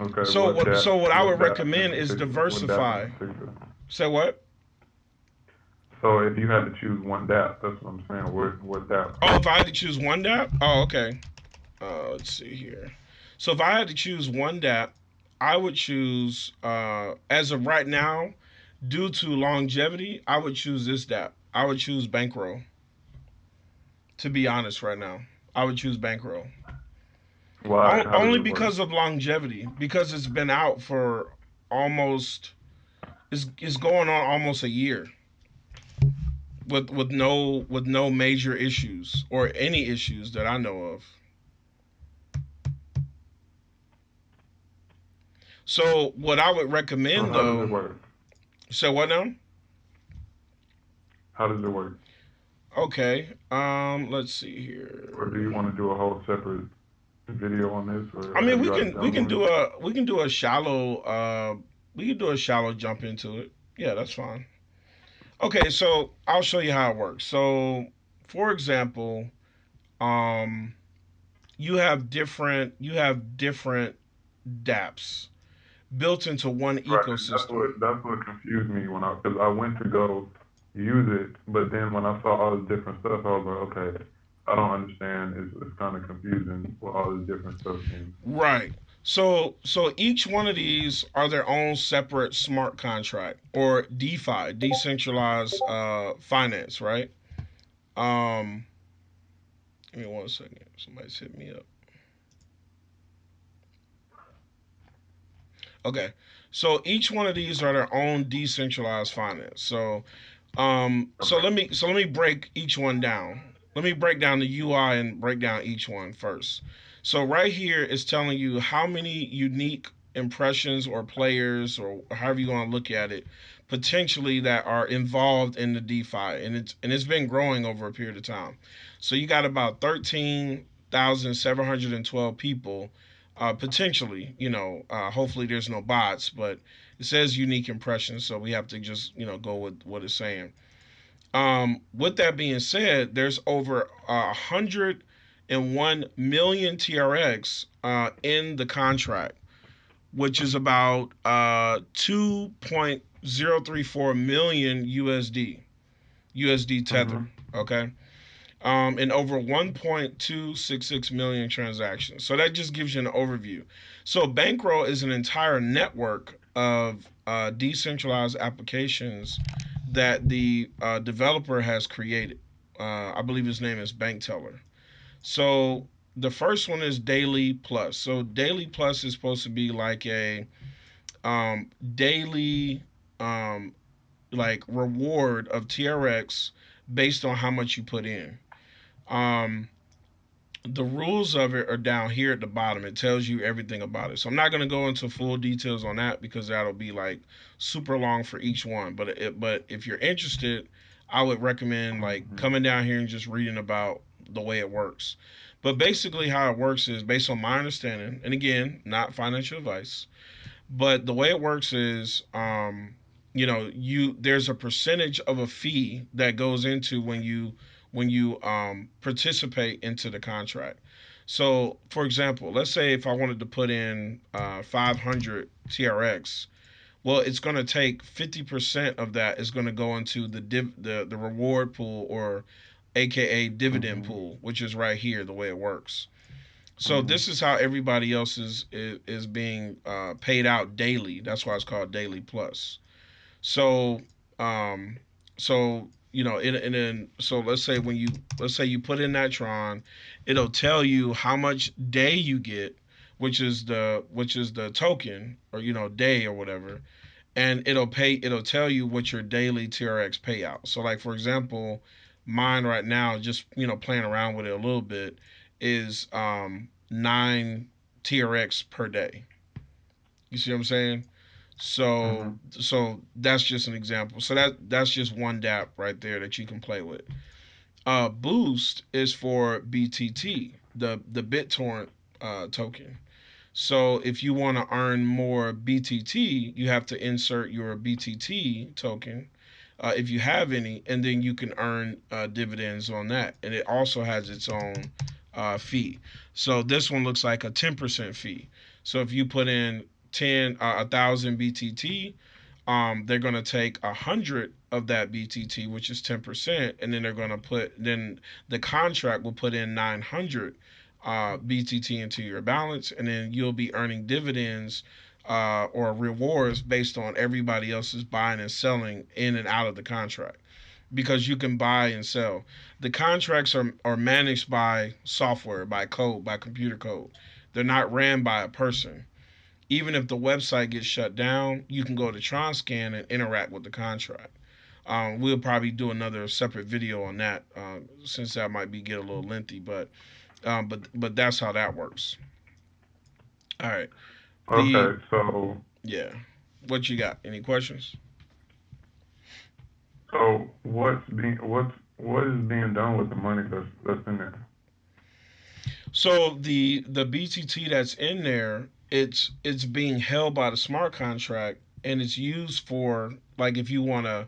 Okay, So what what? dApp? So what I What would dApp in recommend is particular? What dApp in diversify. particular? Say what? So if you had to choose one dApp, that's what I'm saying. What dApp? Oh, if I had to choose one dApp. Oh, okay. Let's see here. So if I had to choose one dApp, I would choose, as of right now, due to longevity, I would choose this dApp. I would choose Bankroll. To be honest, right now, I would choose Bankroll. Why? How does Only it work? because of longevity, because it's been out for almost, it's going on almost a year with no major issues or any issues that I know of. So what I would So recommend how does though. it work? So what now? How does it work? Okay. Let's see Or do you here. want to do a whole separate video on this, I or mean, have you already done one? we can do a shallow we can do a shallow jump into it. Yeah, that's fine. Okay, so I'll show you how it works. So, for example, um, you have different dApps built into one Right, and ecosystem. that's what confused me when because I went to go use it, but then when I saw all the different stuff, I was like, okay, I don't understand. It's kind of confusing what all this different stuff means. Right. So each one of these are their own separate smart contract or DeFi, decentralized finance, right? Um, Give me 1 second. Somebody's hit me up. Okay. So each one of these are their own decentralized finance. Okay. So let me break each one down. Let me break down the UI and break down each one first. So right here is telling you how many unique impressions or players or however you want to look at it potentially that are involved in the DeFi, and it's been growing over a period of time. So you got about 13,712 people potentially. Hopefully there's no bots, but it says unique impressions, so we have to just go with what it's saying. With that being said, there's over 101 million TRX in the contract, which is about 2.034 million USD tether. Mhm. Okay. And over 1.266 million transactions. So that just gives you an overview. So Bankroll is an entire network of decentralized applications that the developer has created. I believe his name is Bank Teller. So the first one is Daily Plus. So Daily Plus is supposed to be like a daily um, like reward of TRX based on how much you put in. Um, the rules of it are down here at the bottom. It tells you everything about it. So I'm not going to go into full details on that because that'll be like super long for each one. But if you're interested, I would recommend like Mhm. coming down here and just reading about the way it works. But basically, how it works is based on my understanding, and again, not financial advice. But the way it works is, you there's a percentage of a fee that goes into when you participate into the contract. So, for example, let's say if I wanted to put in 500 TRX, well, it's going to take 50% of that is going to go into the reward pool, or AKA dividend Mhm. pool, which is right here. The way it works. So Mhm. this is how everybody else is being paid out daily. That's why it's called Daily Plus. So um, and then so let's say you put in that Tron, it'll tell you how much day you get, which is the token, or day or whatever, and it'll tell you what your daily TRX payout. So like for example, mine right now, just playing around with it a little bit, is 9 TRX per day. You see what I'm saying? So Mhm. that's just an example. So that's just one dApp right there that you can play with. Boost is for BTT, the BitTorrent token. So if you want to earn more BTT, you have to insert your BTT token, if you have any, and then you can earn dividends on that. And it also has its own fee. So this one looks like a 10% fee. So if you put in 1,000 BTT, they're gonna take 100 of that BTT, which is 10%, and then then the contract will put in 900 BTT into your balance, and then you'll be earning dividends or rewards based on everybody else's buying and selling in and out of the contract, because you can buy and sell. The contracts are managed by software, by code, by computer code. They're not ran by a person. Even if the website gets shut down, you can go to TronScan and interact with the contract. We'll probably do another separate video on that, since that might get a little lengthy, but that's how that works. All right. The Okay, so Yeah. What you got? Any questions? what is being done with the money that's in there? So the BTT that's in there, it's being held by the smart contract, and it's used for, like, if you want to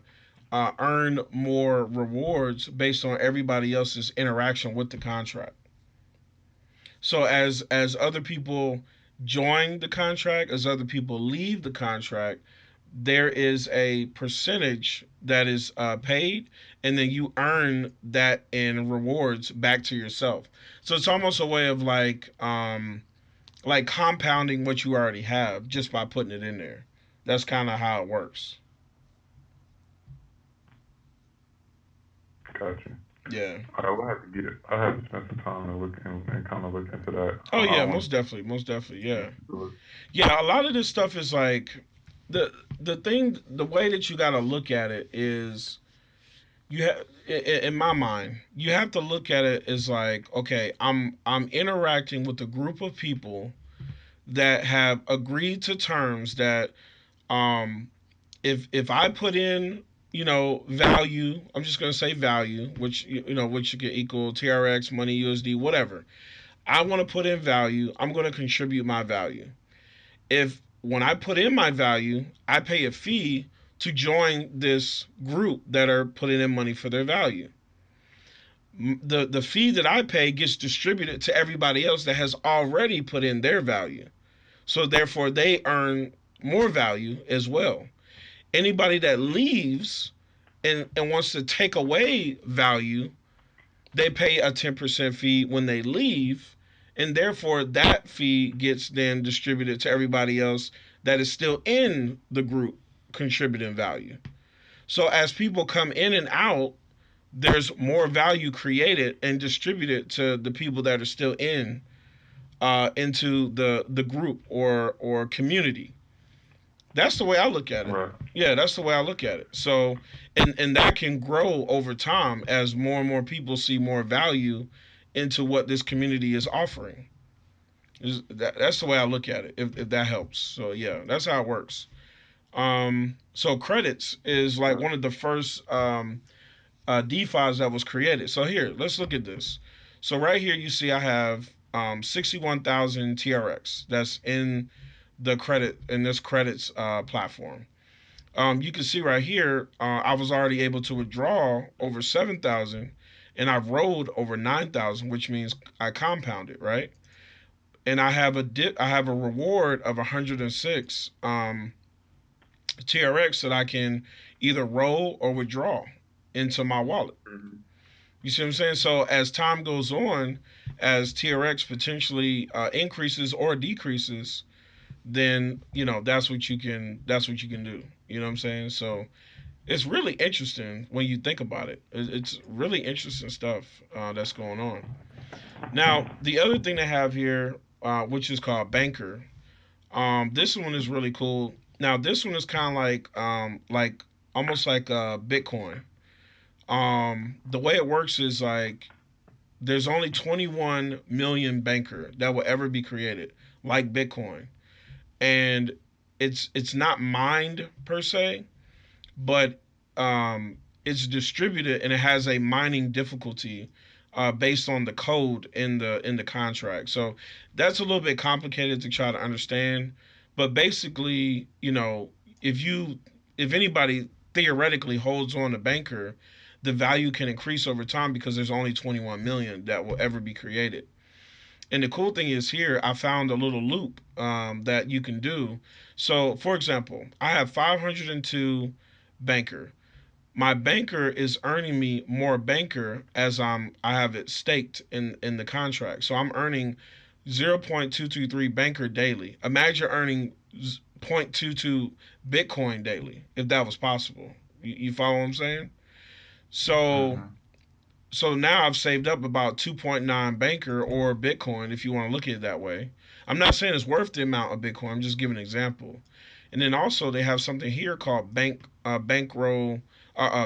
earn more rewards based on everybody else's interaction with the contract. So as other people join the contract, as other people leave the contract, there is a percentage that is paid, and then you earn that in rewards back to yourself. So it's almost a way of like compounding what you already have just by putting it in there. That's kind of how it works. Gotcha. Yeah. All right, I have to spend some time to look and kind of look into that. Oh I yeah, want most definitely, most definitely. to Yeah. do it. Yeah, a lot of this stuff is like the way that you got to look at it is, you have, in my mind, you have to look at it as like, okay, I'm interacting with a group of people that have agreed to terms that, um if I put in, value, I'm just gonna say value, which which you can equal TRX, money, USD, whatever. I want to put in value. I'm going to contribute my value. If When I put in my value, I pay a fee to join this group that are putting in money for their value. The fee that I pay gets distributed to everybody else that has already put in their value. So therefore they earn more value as well. Anybody that leaves and wants to take away value, they pay a 10% fee when they leave, and therefore that fee gets then distributed to everybody else that is still in the group contributing value. So as people come in and out, there's more value created and distributed to the people that are still into the group or community. That's the way I look at it. Right. Yeah, that's the way I look at it. So, and that can grow over time as more and more people see more value into what this community is offering. That's the way I look at it. If that helps. So yeah, that's how it works. So credits is like Right. one of the first DeFi's that was created. So here, let's look at this. So right here, you see I have 61,000 TRX. That's in this credits platform. You can see right here, I was already able to withdraw over 7,000, and I've rolled over 9,000, which means I compounded, right? And I have a reward of 106 TRX that I can either roll or withdraw into my wallet. Mhm. You see what I'm saying? So as time goes on, as TRX potentially increases or decreases, then that's what you can do. You know what I'm saying? So it's really interesting when you think about it. It's really interesting stuff that's going on. Now the other thing they have here, which is called Banker. This one is really cool. Now this one is kind of like almost like Bitcoin. The way it works is like there's only 21 million Banker that will ever be created, like Bitcoin, and it's not mined per se, but it's distributed and it has a mining difficulty based on the code in the contract. So that's a little bit complicated to try to understand. But basically, if anybody theoretically holds on to Banker, the value can increase over time because there's only 21 million that will ever be created. And the cool thing is here, I found a little loop that you can do. So, for example, I have 502 banker. My banker is earning me more banker as I have it staked in the contract. So I'm earning 0.223 banker daily. Imagine earning 0.22 Bitcoin daily if that was possible. You follow what I'm saying? So Mhm. so now I've saved up about 2.9 banker or Bitcoin if you want to look at it that way. I'm not saying it's worth the amount of Bitcoin. I'm just giving an example. And then also they have something here called bankroll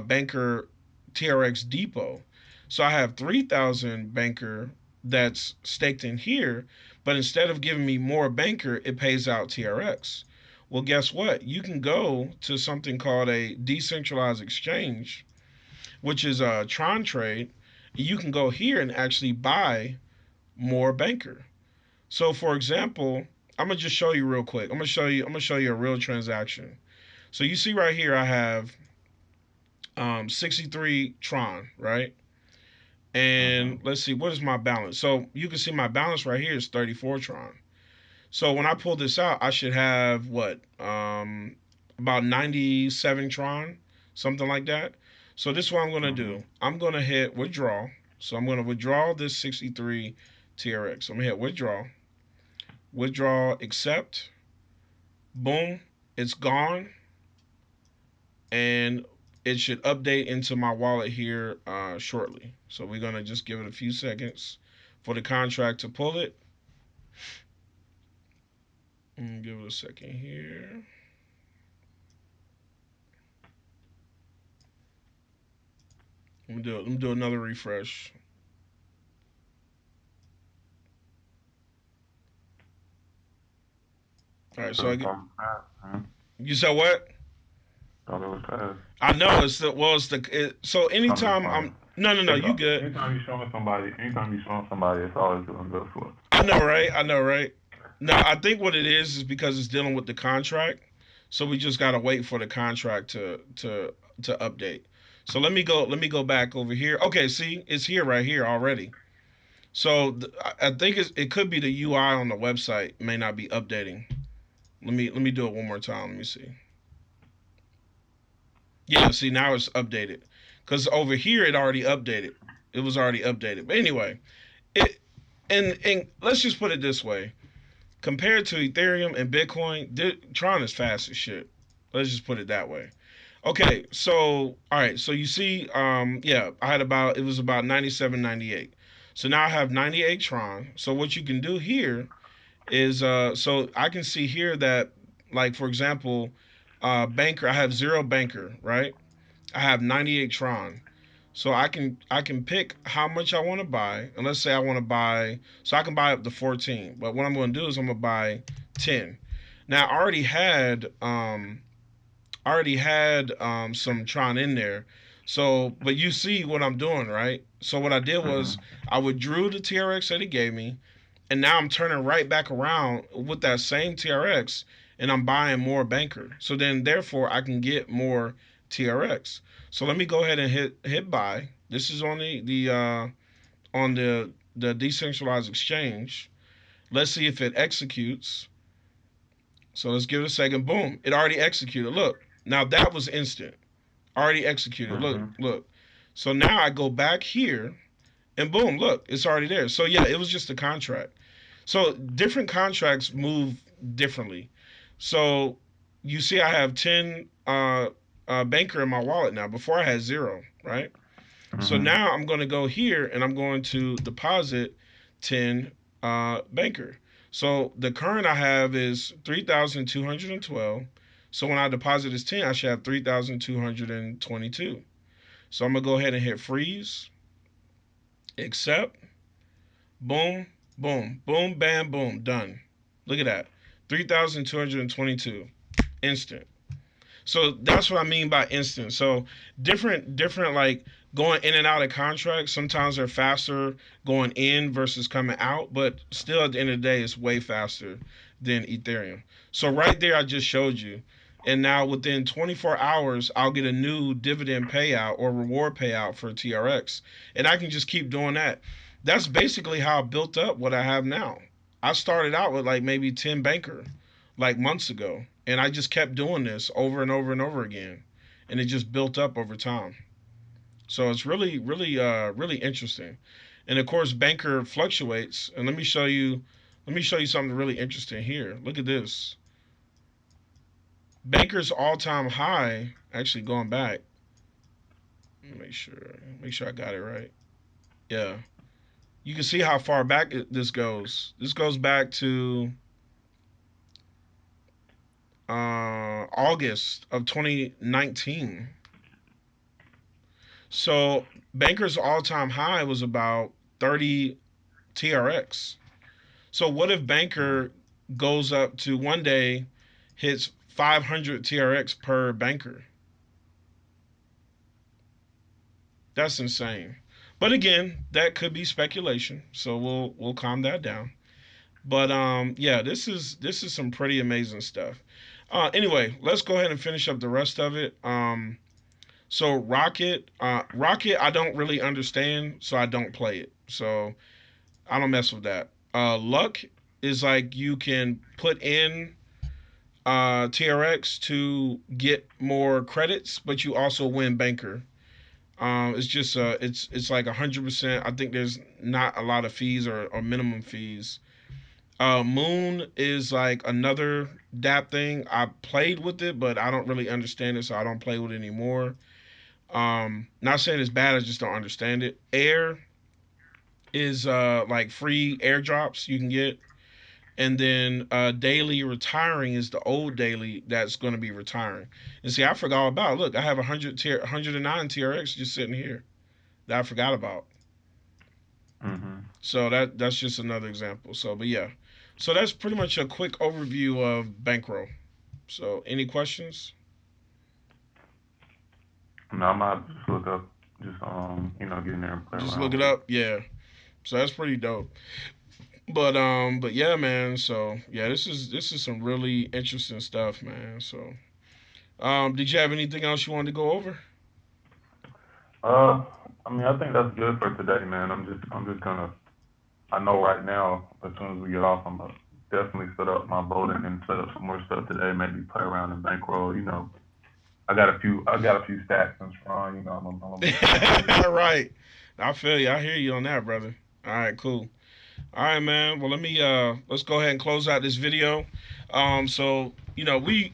banker TRX depot. So I have 3,000 banker that's staked in here, but instead of giving me more banker, it pays out TRX. Well, guess what? You can go to something called a decentralized exchange, which is a Tron trade. You can go here and actually buy more banker. So for example, I'm gonna just show you real quick. I'm gonna show you a real transaction. So you see right here I have 63 Tron, right? And Mhm. let's see, what is my balance? So you can see my balance right here is 34 Tron. So when I pull this out, I should have what? About 97 Tron, something like that. So this is what I'm gonna Mhm. do. I'm gonna hit withdraw. So I'm gonna withdraw this 63 TRX. I'm gonna hit withdraw, withdraw, accept. Boom, it's gone, and it should update into my wallet here shortly. So we're gonna just give it a few seconds for the contract to pull it. Give it a second here. Let me do another refresh. All right, so So it's fast, man. you said what? Thought it was fast. I know it's the well, it's the so I'm just anytime playing. I'm no no no It's you good. anytime you showing somebody, it's always doing good for. I know right, I know right. No, I think what it is because it's dealing with the contract, so we just gotta wait for the contract to update. So let me go back over here. Okay, see it's here right here already. So I think it could be the UI on the website may not be updating. Let me do it one more time. Let me see. Yeah, see now it's updated because over here it already updated. It was already updated. But anyway, it and let's just put it this way: compared to Ethereum and Bitcoin, Tron is fast as shit. Let's just put it that way. Okay, so all right, so you see, yeah, I had about it was about 97, 98. So now I have 98 Tron. So what you can do here is, so I can see here that, like for example, banker, I have zero banker, right? I have 98 Tron. So I can pick how much I want to buy. And let's say I want to buy so I can buy up to 14. But what I'm going to do is I'm going to buy 10. Now I already had some Tron in there. So but you see what I'm doing, right? So what I did was Mhm. I withdrew the TRX that he gave me, and now I'm turning right back around with that same TRX and I'm buying more banker. So then therefore I can get more TRX. So let me go ahead and hit buy. This is on the decentralized exchange. Let's see if it executes. So let's give it a second. Boom. It already executed. Look. Now that was instant. Already executed. Look, Mhm. look. So now I go back here and boom, look, it's already there. So yeah, it was just a contract. So different contracts move differently. So you see, I have 10 banker in my wallet now. Before I had zero, right? So Mhm. now I'm going to go here and I'm going to deposit 10 banker. So the current I have is 3,212. So when I deposit this 10, I should have 3,222. So I'm going to go ahead and hit freeze, accept, boom, boom, boom, bam, boom, done. Look at that. 3,222 instant. So that's what I mean by instant. So different like going in and out of contracts. Sometimes they're faster going in versus coming out, but still at the end of the day, it's way faster than Ethereum. So right there, I just showed you. And now within 24 hours, I'll get a new dividend payout or reward payout for TRX. And I can just keep doing that. That's basically how I built up what I have now. I started out with like maybe 10 banker like months ago, and I just kept doing this over and over and over again, and it just built up over time. So it's really interesting. And of course, banker fluctuates. And let me show you something really interesting here. Look at this. Banker's all-time high, actually going back. Make sure I got it right. Yeah. You can see how far back this goes. This goes back to August of 2019. So Banker's all-time high was about 30 TRX. So what if Banker goes up to one day hits 500 TRX per banker? That's insane. But again, that could be speculation. So we'll calm that down. But yeah, this is some pretty amazing stuff. Anyway, let's go ahead and finish up the rest of it. So Rocket, I don't really understand, so I don't play it. So I don't mess with that. Luck is like you can put in TRX to get more credits, but you also win banker. It's just it's like 100%. I think there's not a lot of fees or minimum fees. Moon is like another DApp thing. I played with it, but I don't really understand it, so I don't play with it anymore. Not saying it's bad, I just don't understand it. Air is like free airdrops you can get, and then daily retiring is the old daily that's going to be retiring. And see, I forgot all about. Look, I have 109 TRX just sitting here that I forgot about. Mhm. So that's just another example. So, but yeah, so that's pretty much a quick overview of Bankroll. So, any questions? No, I might just look up, just get in there and play Just look it around with it. up. Yeah. So that's pretty dope. But yeah, man. So yeah, this is some really interesting stuff, man. So did you have anything else you wanted to go over? Uh, I mean, I think that's good for today, man. I'm just gonna. I know right now, as soon as we get off, I'm gonna definitely set up my voting and set up some more stuff today. Maybe play around in bankroll. I got a few stacks and strong. I'm gonna make some moves. Right. I feel you. I hear you on that, brother. All right, cool. All right, man. Well, let's go ahead and close out this video. So we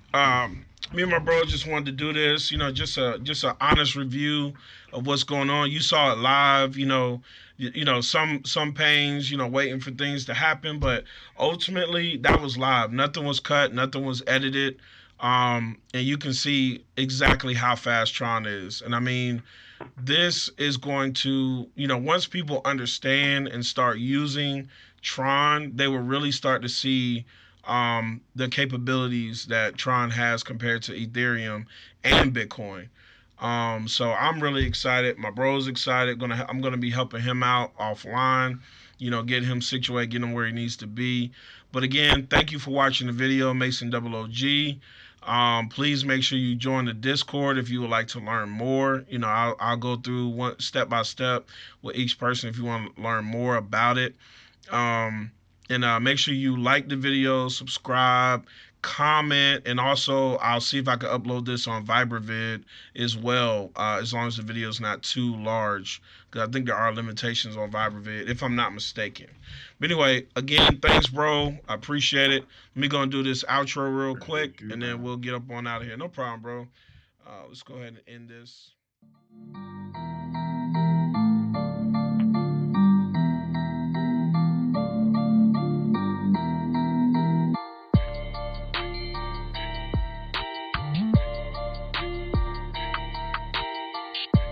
me and my bro just wanted to do this. Just a honest review of what's going on. You saw it live. Some pains. Waiting for things to happen, but ultimately that was live. Nothing was cut. Nothing was edited. And you can see exactly how fast Tron is. And I mean, this is going to, once people understand and start using Tron, they will really start to see the capabilities that Tron has compared to Ethereum and Bitcoin. So I'm really excited. My bro's excited. I'm gonna be helping him out offline. Get him situated, get him where he needs to be. But again, thank you for watching the video, Mason Double OG. Please make sure you join the Discord if you would like to learn more. I'll go through one step by step with each person if you want to learn more about it. And make sure you like the video, subscribe, comment, and also I'll see if I can upload this on VibraVid as well, as long as the video is not too large, because I think there are limitations on VibraVid, if I'm not mistaken. But anyway, again, thanks, bro. I appreciate it. Let me go and do this outro real Appreciate quick, you, and then man. we'll get up on out of here. No problem, bro. Let's go ahead and end this.